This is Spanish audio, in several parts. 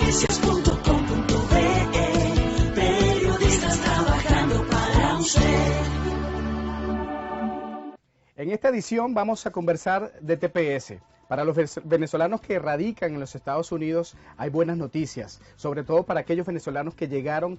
Noticias.com.be, periodistas trabajando para usted. En esta edición vamos a conversar de TPS. Para los venezolanos que radican en los Estados Unidos hay buenas noticias, sobre todo para aquellos venezolanos que llegaron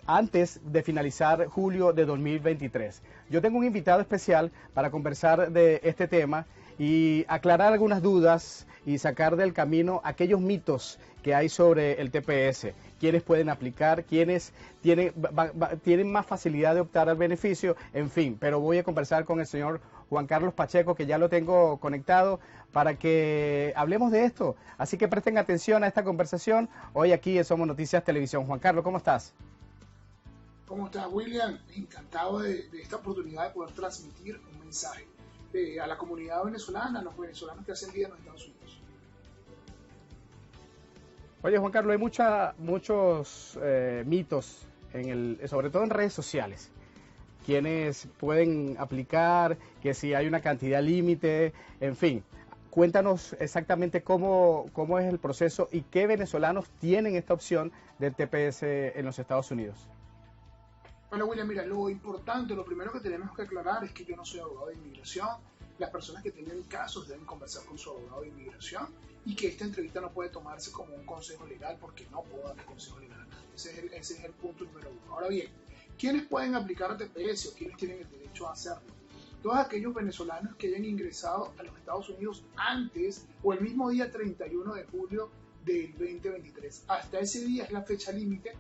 antes de finalizar julio de 2023. Yo tengo un invitado especial para conversar de este tema y aclarar algunas dudas y sacar del camino aquellos mitos que hay sobre el TPS, quiénes pueden aplicar, quiénes tienen más facilidad de optar al beneficio, en fin, pero voy a conversar con el señor Juan Carlos Pacheco, que ya lo tengo conectado, para que hablemos de esto. Así que presten atención a esta conversación hoy aquí en Somos Noticias Televisión. Juan Carlos, ¿cómo estás? ¿Cómo estás, William? Encantado de esta oportunidad de poder transmitir un mensaje a la comunidad venezolana, a los venezolanos que hacen vida en los Estados Unidos. Oye, Juan Carlos, hay muchos mitos, sobre todo en redes sociales, quienes pueden aplicar, que si hay una cantidad límite, en fin. Cuéntanos exactamente cómo es el proceso y qué venezolanos tienen esta opción del TPS en los Estados Unidos. Bueno, William, mira, lo importante, lo primero que tenemos que aclarar es que yo no soy abogado de inmigración. Las personas que tengan casos deben conversar con su abogado de inmigración y que esta entrevista no puede tomarse como un consejo legal porque no puedo dar consejo legal. Ese es el punto número uno. Ahora bien, ¿quiénes pueden aplicar a TPS o quiénes tienen el derecho a hacerlo? Todos aquellos venezolanos que hayan ingresado a los Estados Unidos antes o el mismo día 31 de julio del 2023. Hasta ese día es la fecha límite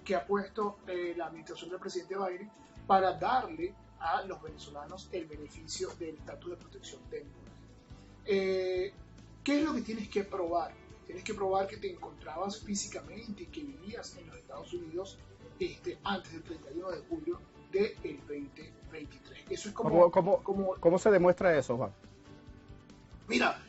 que ha puesto la administración del presidente Biden para darle a los venezolanos el beneficio del estatus de protección temporal. ¿Qué es lo que tienes que probar? Tienes que probar que te encontrabas físicamente y que vivías en los Estados Unidos antes del 31 de julio del 2023. Eso es ¿Cómo se demuestra eso, Juan? Mira,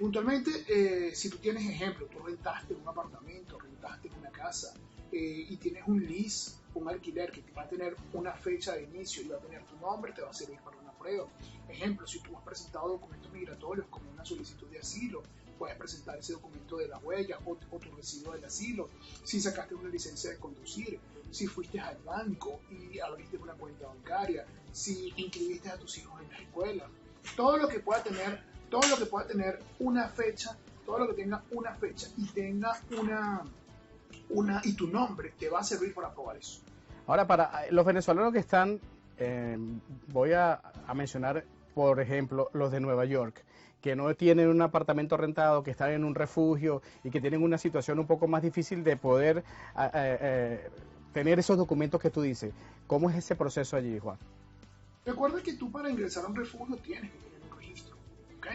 puntualmente, si tú tienes ejemplo, tú rentaste un apartamento, rentaste una casa y tienes un lease, un alquiler que va a tener una fecha de inicio y va a tener tu nombre, te va a servir para una prueba. Ejemplo, si tú has presentado documentos migratorios como una solicitud de asilo, puedes presentar ese documento de la huella o tu recibo del asilo. Si sacaste una licencia de conducir, si fuiste al banco y abriste una cuenta bancaria, si inscribiste a tus hijos en la escuela, todo lo que pueda tener una fecha, todo lo que tenga una fecha y tenga y tu nombre te va a servir para probar eso. Ahora, para los venezolanos que están, voy a mencionar, por ejemplo, los de Nueva York, que no tienen un apartamento rentado, que están en un refugio y que tienen una situación un poco más difícil de poder tener esos documentos que tú dices. ¿Cómo es ese proceso allí, Juan? Recuerda que tú para ingresar a un refugio tienes que tener un registro, ¿ok?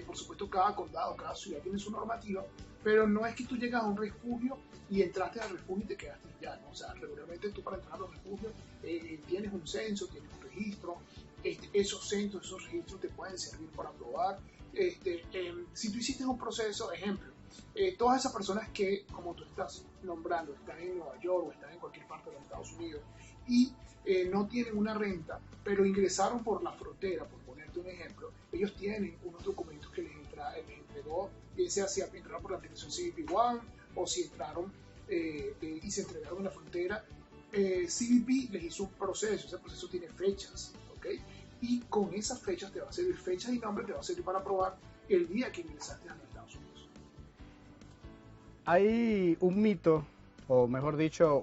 Por supuesto, cada condado, cada ciudad tiene su normativa, pero no es que tú llegas a un refugio y entraste al refugio y te quedaste ya, ¿no? O sea, regularmente tú para entrar a los refugios tienes un censo, tienes un registro, esos censos, esos registros te pueden servir para probar. Si tú hiciste un proceso, ejemplo, todas esas personas que, como tú estás nombrando, están en Nueva York o están en cualquier parte de los Estados Unidos y no tienen una renta, pero ingresaron por la frontera, por ponerte un ejemplo, ellos tienen unos documentos que les entregó, bien sea si entraron por la aplicación CBP One o si entraron y se entregaron en la frontera. CBP les hizo un proceso, ese proceso tiene fechas, ¿ok? Y con esas fechas te va a servir, fechas y nombres te va a servir para probar el día que ingresaste a los Estados Unidos. Hay un mito, o mejor dicho,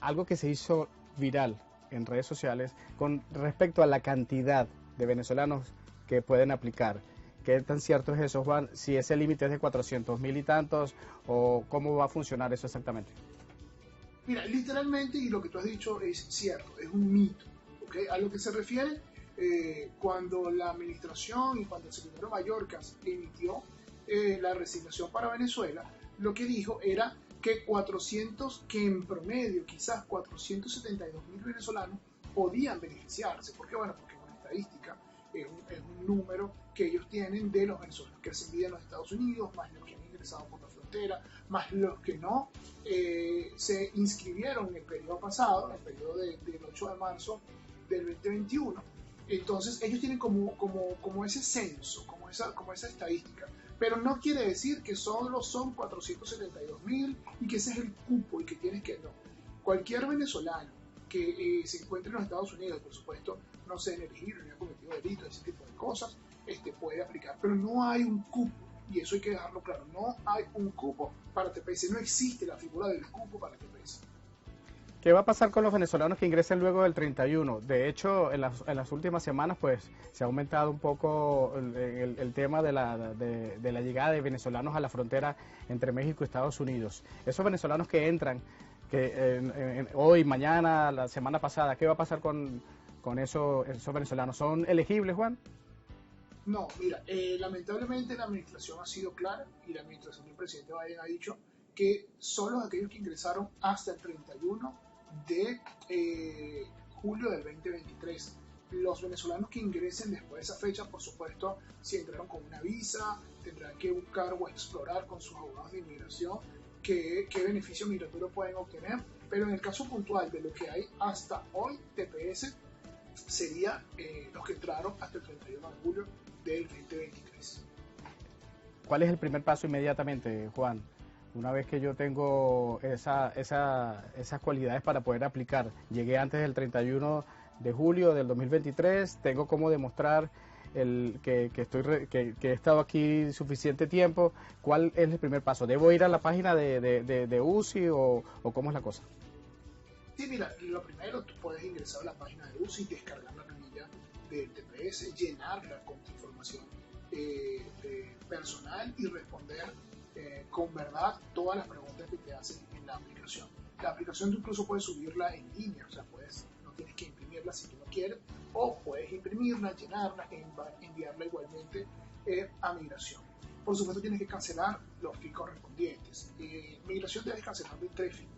algo que se hizo viral en redes sociales con respecto a la cantidad de venezolanos que pueden aplicar. ¿Qué tan cierto es eso, Juan? Si ese límite es de 400,000 y tantos, o cómo va a funcionar eso exactamente. Mira, literalmente, y lo que tú has dicho es cierto, es un mito, ¿ok? A lo que se refiere, cuando la administración y cuando el secretario Mayorkas emitió la resignación para Venezuela, lo que dijo era que en promedio, quizás 472,000 venezolanos podían beneficiarse. ¿Por qué? Bueno, porque es una estadística, es un número que ellos tienen de los venezolanos que hacen vida en los Estados Unidos, más los que han ingresado por la frontera, más los que no se inscribieron en el periodo pasado, en el periodo del 8 de marzo del 2021. Entonces ellos tienen como ese censo, como esa estadística. Pero no quiere decir que solo son 472.000 y que ese es el cupo y que tienes que no. Cualquier venezolano que se encuentre en los Estados Unidos, por supuesto, no sea elegible, ni ha cometido delitos, ese tipo de cosas, puede aplicar. Pero no hay un cupo, y eso hay que dejarlo claro, no hay un cupo para TPS, no existe la figura del cupo para TPS. ¿Qué va a pasar con los venezolanos que ingresen luego del 31? De hecho, en las últimas semanas pues se ha aumentado un poco el tema de la llegada de venezolanos a la frontera entre México y Estados Unidos. Esos venezolanos que entran hoy, mañana, la semana pasada, ¿qué va a pasar con esos venezolanos? ¿Son elegibles, Juan? No, mira, lamentablemente la administración ha sido clara y la administración del presidente Biden ha dicho que solo aquellos que ingresaron hasta el 31 de julio del 2023. Los venezolanos que ingresen después de esa fecha, por supuesto, si entraron con una visa, tendrán que buscar o explorar con sus abogados de inmigración qué beneficio migratorio pueden obtener. Pero en el caso puntual de lo que hay hasta hoy, TPS sería los que entraron hasta el 31 de julio del 2023. ¿Cuál es el primer paso inmediatamente, Juan? Una vez que yo tengo esas cualidades para poder aplicar, llegué antes del 31 de julio del 2023, tengo cómo demostrar que he estado aquí suficiente tiempo. ¿Cuál es el primer paso? ¿Debo ir a la página de UCI o cómo es la cosa? Sí, mira, lo primero, tú puedes ingresar a la página de UCI, descargar la planilla del TPS, llenarla con tu información personal y responder con verdad todas las preguntas que te hacen en la aplicación. La aplicación tú incluso puedes subirla en línea, o sea, no tienes que imprimirla si tú no quieres, o puedes imprimirla, llenarla, enviarla igualmente a migración. Por supuesto tienes que cancelar los fees correspondientes. Migración debes cancelar de 3 fees.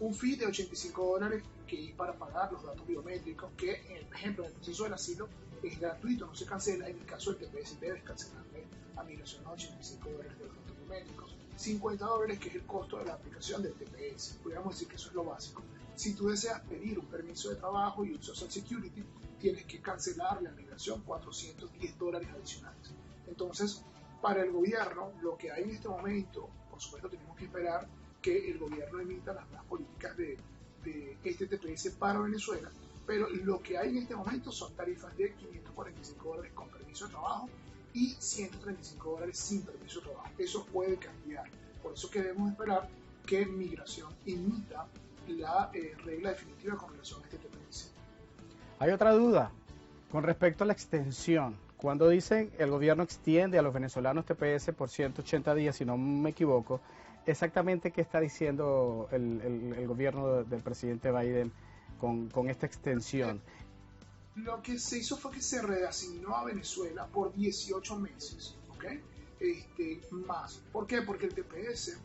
Un fee de $85 que es para pagar los datos biométricos, que en el ejemplo del proceso del asilo es gratuito, no se cancela. En el caso del TPS debes cancelarle a migración a $85 de los datos biométricos. $50 que es el costo de la aplicación del TPS. Podríamos decir que eso es lo básico. Si tú deseas pedir un permiso de trabajo y un Social Security, tienes que cancelarle a migración $410 adicionales. Entonces, para el gobierno, lo que hay en este momento, por supuesto tenemos que esperar que el gobierno emita las nuevas políticas de este TPS para Venezuela, pero lo que hay en este momento son tarifas de $545 con permiso de trabajo y $135 sin permiso de trabajo. Eso puede cambiar, por eso que debemos esperar que Migración emita la regla definitiva con relación a este TPS. Hay otra duda con respecto a la extensión. Cuando dicen el gobierno extiende a los venezolanos TPS por 180 días, si no me equivoco, exactamente qué está diciendo el gobierno del presidente Biden con esta extensión. Lo que se hizo fue que se reasignó a Venezuela por 18 meses, ¿ok? Más. ¿Por qué? Porque el TPS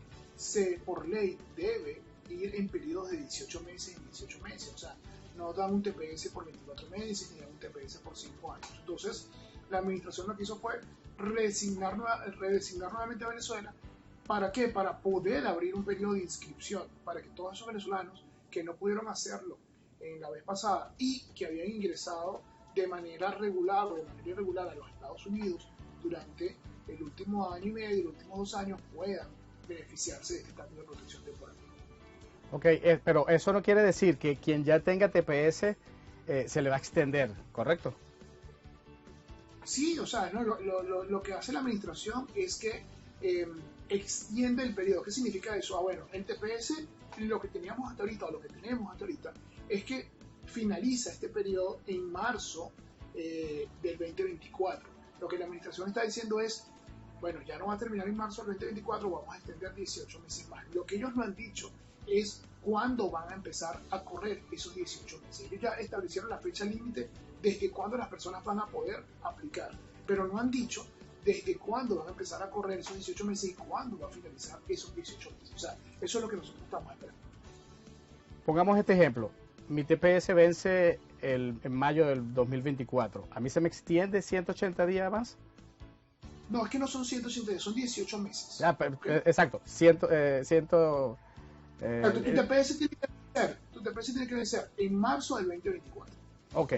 por ley debe ir en periodos de 18 meses en 18 meses, o sea, no dan un TPS por 24 meses ni dan un TPS por 5 años. Entonces, la administración lo que hizo fue redesignar nuevamente a Venezuela. ¿Para qué? Para poder abrir un periodo de inscripción, para que todos esos venezolanos que no pudieron hacerlo en la vez pasada y que habían ingresado de manera regular o de manera irregular a los Estados Unidos durante el último año y medio y los últimos 2 años puedan beneficiarse de este estatus de protección temporal. Ok, pero eso no quiere decir que quien ya tenga TPS se le va a extender, ¿correcto? Sí, o sea, no, lo que hace la administración es que extiende el periodo. ¿Qué significa eso? Bueno, el TPS, lo que teníamos hasta ahorita, o lo que tenemos hasta ahorita, es que finaliza este periodo en marzo del 2024. Lo que la administración está diciendo es, bueno, ya no va a terminar en marzo del 2024, vamos a extender 18 meses más. Lo que ellos no han dicho es cuándo van a empezar a correr esos 18 meses. Ellos ya establecieron la fecha límite desde cuándo las personas van a poder aplicar, pero no han dicho desde cuándo van a empezar a correr esos 18 meses y cuándo va a finalizar esos 18 meses. O sea, eso es lo que nosotros estamos esperando. Pongamos este ejemplo. Mi TPS vence en mayo del 2024. ¿A mí se me extiende 180 días más? No, es que no son 180 días, son 18 meses. ¿Okay? Exacto. Tu TPS tiene que vencer en marzo del 2024. Ok.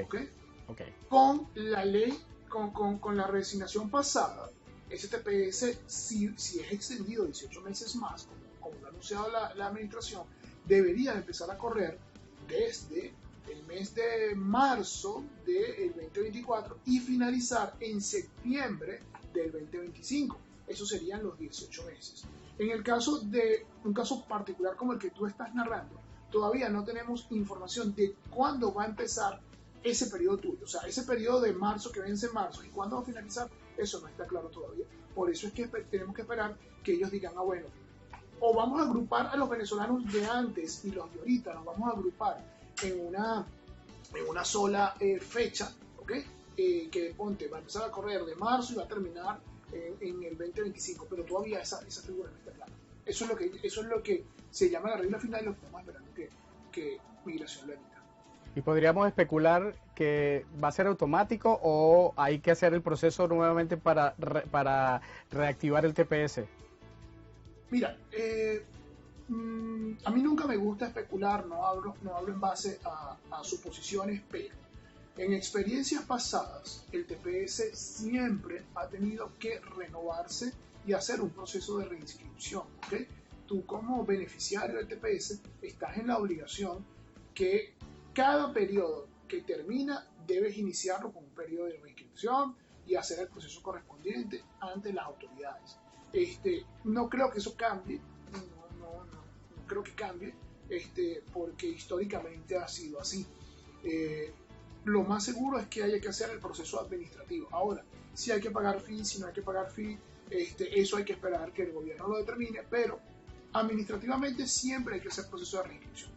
Con la ley, con la redesignación pasada, ese TPS, si es extendido 18 meses más, como lo ha anunciado la administración, debería empezar a correr desde el mes de marzo del 2024 y finalizar en septiembre del 2025. Esos serían los 18 meses. En el caso de un caso particular como el que tú estás narrando, todavía no tenemos información de cuándo va a empezar ese periodo tuyo. O sea, ese periodo de marzo que vence en marzo y cuándo va a finalizar, eso no está claro todavía. Por eso es que tenemos que esperar que ellos digan, bueno, o vamos a agrupar a los venezolanos de antes y los de ahorita, nos vamos a agrupar en una sola fecha, ¿ok? Que ponte, va a empezar a correr de marzo y va a terminar en el 2025, pero todavía esa figura no está clara. Eso es lo que se llama la regla final y lo que estamos esperando que Migración lo emita. ¿Y podríamos especular que va a ser automático o hay que hacer el proceso nuevamente para reactivar el TPS? Mira, a mí nunca me gusta especular, no hablo en base a suposiciones, pero en experiencias pasadas el TPS siempre ha tenido que renovarse y hacer un proceso de reinscripción, ¿okay? Tú como beneficiario del TPS estás en la obligación que cada periodo que termina debes iniciarlo con un periodo de reinscripción y hacer el proceso correspondiente ante las autoridades. No creo que eso cambie, no creo que cambie, porque históricamente ha sido así. Lo más seguro es que haya que hacer el proceso administrativo. Ahora, si hay que pagar fee, si no hay que pagar fee, eso hay que esperar que el gobierno lo determine, pero administrativamente siempre hay que hacer proceso de reinscripción.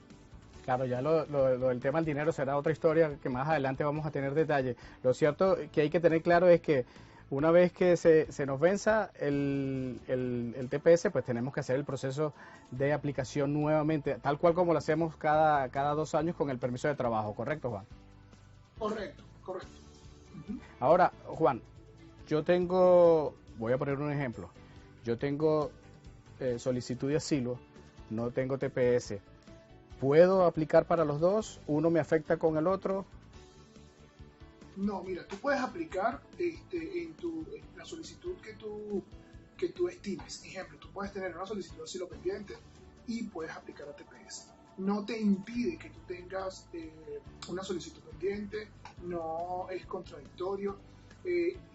Claro, ya lo del tema del dinero será otra historia que más adelante vamos a tener detalle. Lo cierto que hay que tener claro es que una vez que se nos venza el TPS, pues tenemos que hacer el proceso de aplicación nuevamente, tal cual como lo hacemos cada 2 años con el permiso de trabajo, ¿correcto, Juan? Correcto. Uh-huh. Ahora, Juan, voy a poner un ejemplo, yo tengo solicitud de asilo, no tengo TPS, ¿puedo aplicar para los dos? ¿Uno me afecta con el otro? No, mira, tú puedes aplicar en la solicitud que tú estimes. Ejemplo, tú puedes tener una solicitud de asilo pendiente y puedes aplicar a TPS. No te impide que tú tengas una solicitud pendiente, no es contradictorio.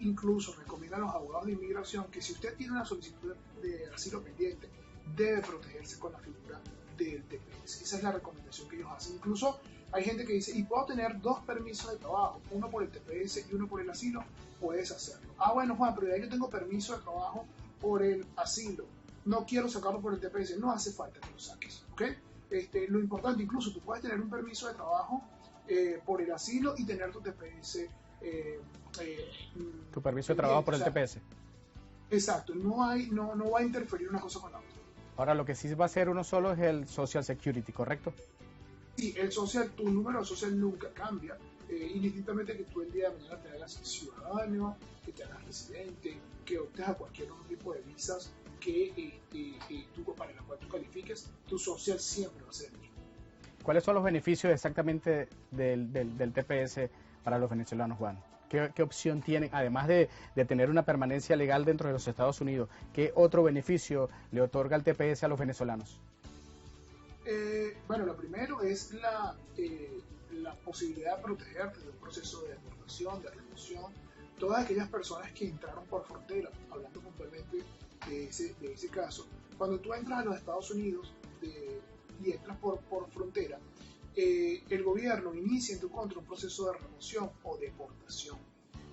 Incluso recomiendan los abogados de inmigración que si usted tiene una solicitud de asilo pendiente, debe protegerse con la figura del TPS. Esa es la recomendación que ellos hacen. Incluso hay gente que dice, ¿y puedo tener 2 permisos de trabajo? Uno por el TPS y uno por el asilo. Puedes hacerlo. Bueno, Juan, pero ya yo tengo permiso de trabajo por el asilo. No quiero sacarlo por el TPS. No hace falta que lo saques, ¿ok? Lo importante, incluso tú puedes tener un permiso de trabajo por el asilo y tener tu TPS. Tu permiso de trabajo por el TPS. Exacto. No va a interferir una cosa con la otra. Ahora, lo que sí va a ser uno solo es el Social Security, ¿correcto? Sí, tu número social nunca cambia, indistintamente que tú el día de mañana te hagas ciudadano, que te hagas residente, que optes a cualquier otro tipo de visas para la cual tú califiques, tu social siempre va a ser el mismo. ¿Cuáles son los beneficios exactamente del TPS para los venezolanos, Juan? ¿Qué opción tienen, además de tener una permanencia legal dentro de los Estados Unidos? ¿Qué otro beneficio le otorga el TPS a los venezolanos? Bueno, lo primero es la posibilidad de protegerte de un proceso de deportación, de reclusión. Todas aquellas personas que entraron por frontera, hablando puntualmente de ese caso, cuando tú entras a los Estados Unidos y entras por frontera, el gobierno inicia en tu contra un proceso de remoción o deportación.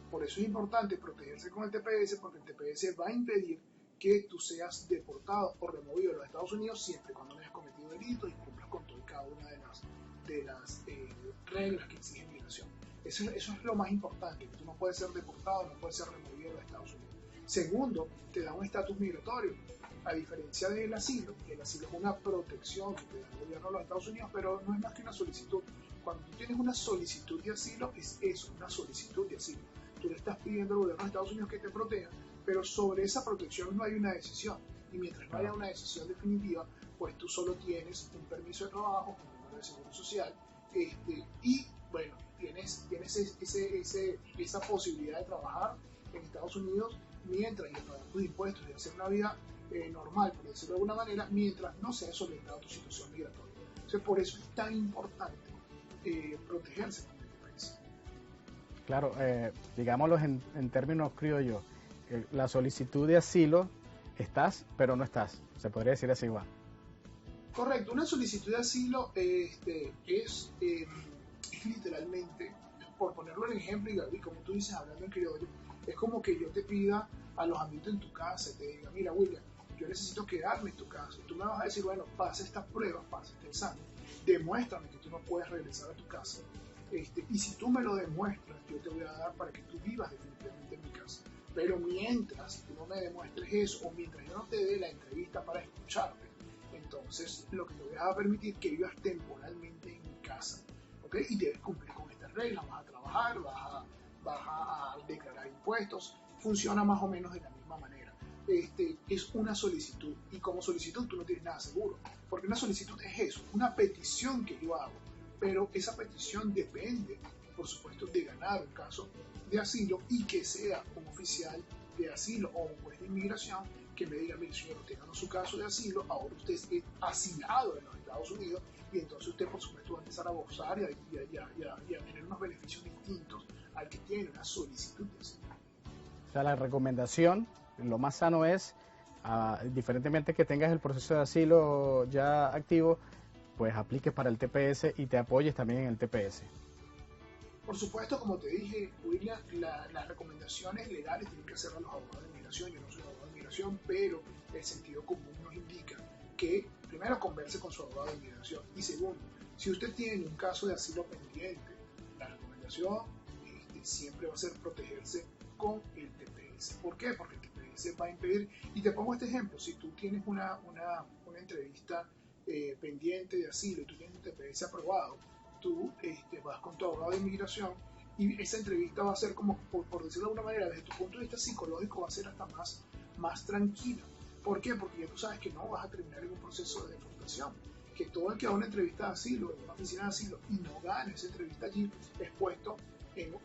Por eso es importante protegerse con el TPS, porque el TPS va a impedir que tú seas deportado o removido de los Estados Unidos siempre cuando no hayas cometido delitos y cumplas con todo y cada una de las reglas que exige migración. Eso es lo más importante, que tú no puedes ser deportado, no puedes ser removido de los Estados Unidos. Segundo, te da un estatus migratorio. A diferencia del asilo, que el asilo es una protección que te da el gobierno de los Estados Unidos, pero no es más que una solicitud. Cuando tú tienes una solicitud de asilo, es eso, una solicitud de asilo. Tú le estás pidiendo al gobierno de los Estados Unidos que te proteja, pero sobre esa protección no hay una decisión. Y mientras no haya una decisión definitiva, pues tú solo tienes un permiso de trabajo, un número de seguro social, y bueno, tienes esa posibilidad de trabajar en Estados Unidos mientras y pagar tus impuestos y hacer una vida normal, por decirlo de alguna manera, mientras no se haya solventado tu situación migratoria. Entonces, por eso es tan importante protegerse con el TPS. Claro, digámoslo en términos criollos, la solicitud de asilo, estás, pero no estás. Se podría decir así igual. Correcto, una solicitud de asilo es literalmente, por ponerlo en ejemplo, y como tú dices, hablando en criollo, es como que yo te pida alojamiento en tu casa y te diga, mira, William, yo necesito quedarme en tu casa. Y tú me vas a decir, bueno, pasa estas pruebas, pasa este examen, demuéstrame que tú no puedes regresar a tu casa. Y si tú me lo demuestras, yo te voy a dar para que tú vivas definitivamente en mi casa. Pero mientras tú no me demuestres eso, o mientras yo no te dé la entrevista para escucharte, entonces lo que te voy a permitir es que vivas temporalmente en mi casa, ¿ok? Y debes cumplir con estas reglas, vas a trabajar, vas a declarar impuestos, funciona más o menos de la misma manera. Es una solicitud, y como solicitud tú no tienes nada seguro, porque una solicitud es eso, una petición que yo hago, pero esa petición depende, por supuesto, de ganar un caso de asilo y que sea un oficial de asilo o un juez de inmigración que me diga, mire señor, usted ganó su caso de asilo, ahora usted es asilado en los Estados Unidos y entonces usted por supuesto va a empezar a gozar y a tener unos beneficios distintos al que tiene una solicitud de asilo. O sea, la recomendación, lo más sano es, diferentemente que tengas el proceso de asilo ya activo, pues apliques para el TPS y te apoyes también en el TPS. Por supuesto, como te dije, William, las recomendaciones legales tienen que hacerlo los abogados de inmigración. Yo no soy abogado de inmigración, pero el sentido común nos indica que primero converse con su abogado de inmigración y segundo, si usted tiene un caso de asilo pendiente, la recomendación siempre va a ser protegerse con el TPS. ¿Por qué? Porque el TPS va a impedir, y te pongo este ejemplo, si tú tienes una entrevista pendiente de asilo y tú tienes un TPS aprobado, tú vas con tu abogado de inmigración y esa entrevista va a ser como, por decirlo de alguna manera, desde tu punto de vista psicológico va a ser hasta más tranquila. ¿Por qué? Porque ya tú sabes que no vas a terminar en un proceso de deportación. Que todo el que va a una entrevista de asilo, en una oficina de asilo, y no gane esa entrevista allí, es puesto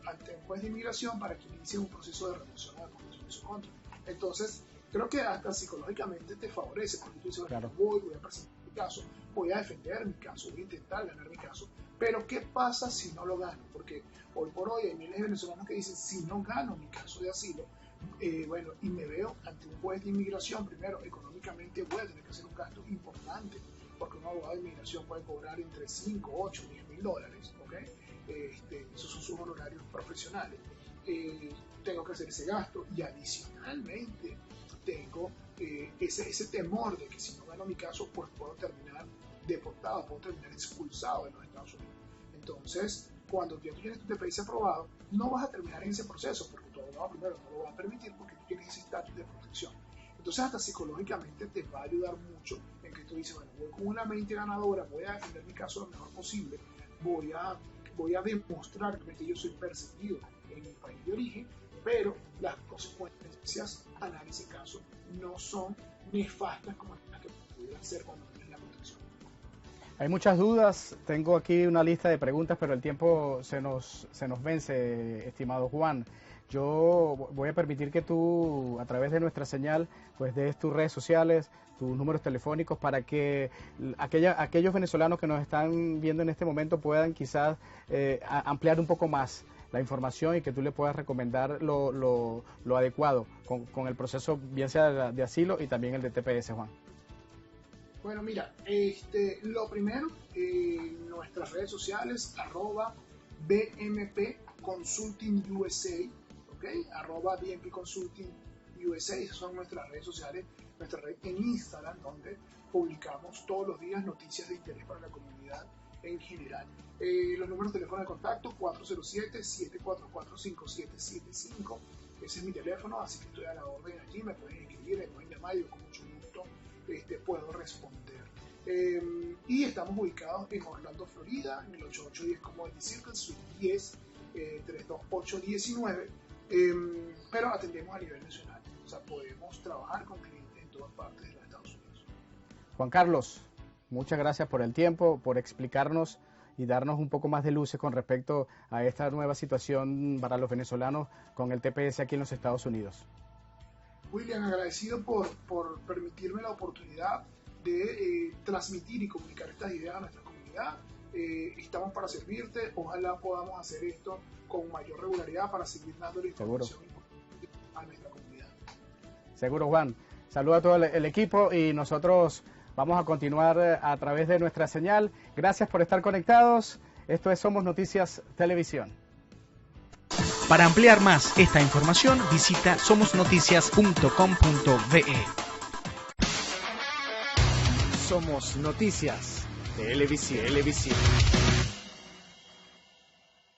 ante un juez de inmigración para que inicie un proceso de remoción de la deportación en su contra. Entonces, creo que hasta psicológicamente te favorece, porque tú dices, bueno, claro, voy a presentar mi caso, voy a defender mi caso, voy a intentar ganar mi caso. Pero, ¿qué pasa si no lo gano? Porque hoy por hoy hay miles de venezolanos que dicen, si no gano mi caso de asilo, bueno, y me veo ante un juez de inmigración, primero, económicamente voy a tener que hacer un gasto importante, porque un abogado de inmigración puede cobrar entre 5, 8, 10 mil dólares, ¿ok? Esos son sus honorarios profesionales. Tengo que hacer ese gasto y adicionalmente tengo ese temor de que si no gano mi caso, pues puedo terminar deportado, puedo terminar expulsado de los Estados Unidos. Entonces, cuando ya tú tienes tu TPS aprobado, no vas a terminar en ese proceso, porque tu abogado primero no lo va a permitir porque tú tienes ese estatus de protección. Entonces, hasta psicológicamente te va a ayudar mucho en que tú dices, bueno, voy con una mente ganadora, voy a defender mi caso lo mejor posible, voy a demostrar que yo soy perseguido en mi país de origen, pero las consecuencias a dar ese caso no son nefastas como las que pudieran ser cuando tienes la protección. Hay muchas dudas, tengo aquí una lista de preguntas, pero el tiempo se nos vence, estimado Juan. Yo voy a permitir que tú, a través de nuestra señal, pues des tus redes sociales, tus números telefónicos, para que aquellos venezolanos que nos están viendo en este momento puedan quizás ampliar un poco más la información y que tú le puedas recomendar lo adecuado con el proceso, bien sea de asilo y también el de TPS, Juan. Bueno, mira, lo primero, nuestras redes sociales, @BMP Consulting USA, ¿ok? @BMP Consulting USA, esas son nuestras redes sociales, nuestra red en Instagram, donde publicamos todos los días noticias de interés para la comunidad en general. Los números de teléfono de contacto, 407-744-5775, ese es mi teléfono, así que estoy a la orden allí, me pueden escribir, me pueden llamar, yo con mucho gusto puedo responder. Y estamos ubicados en Orlando, Florida, en el 8810 Community Circle, Suite 10, 32819, pero atendemos a nivel nacional, o sea, podemos trabajar con clientes en todas partes de los Estados Unidos. Juan Carlos, muchas gracias por el tiempo, por explicarnos y darnos un poco más de luces con respecto a esta nueva situación para los venezolanos con el TPS aquí en los Estados Unidos. William, agradecido por permitirme la oportunidad de transmitir y comunicar estas ideas a nuestra comunidad. Estamos para servirte. Ojalá podamos hacer esto con mayor regularidad para seguir dando la información a nuestra comunidad. Seguro, Juan. Saluda a todo el equipo y nosotros vamos a continuar a través de nuestra señal. Gracias por estar conectados. Esto es Somos Noticias Televisión. Para ampliar más esta información, visita somosnoticias.com.be. Somos Noticias Televisión.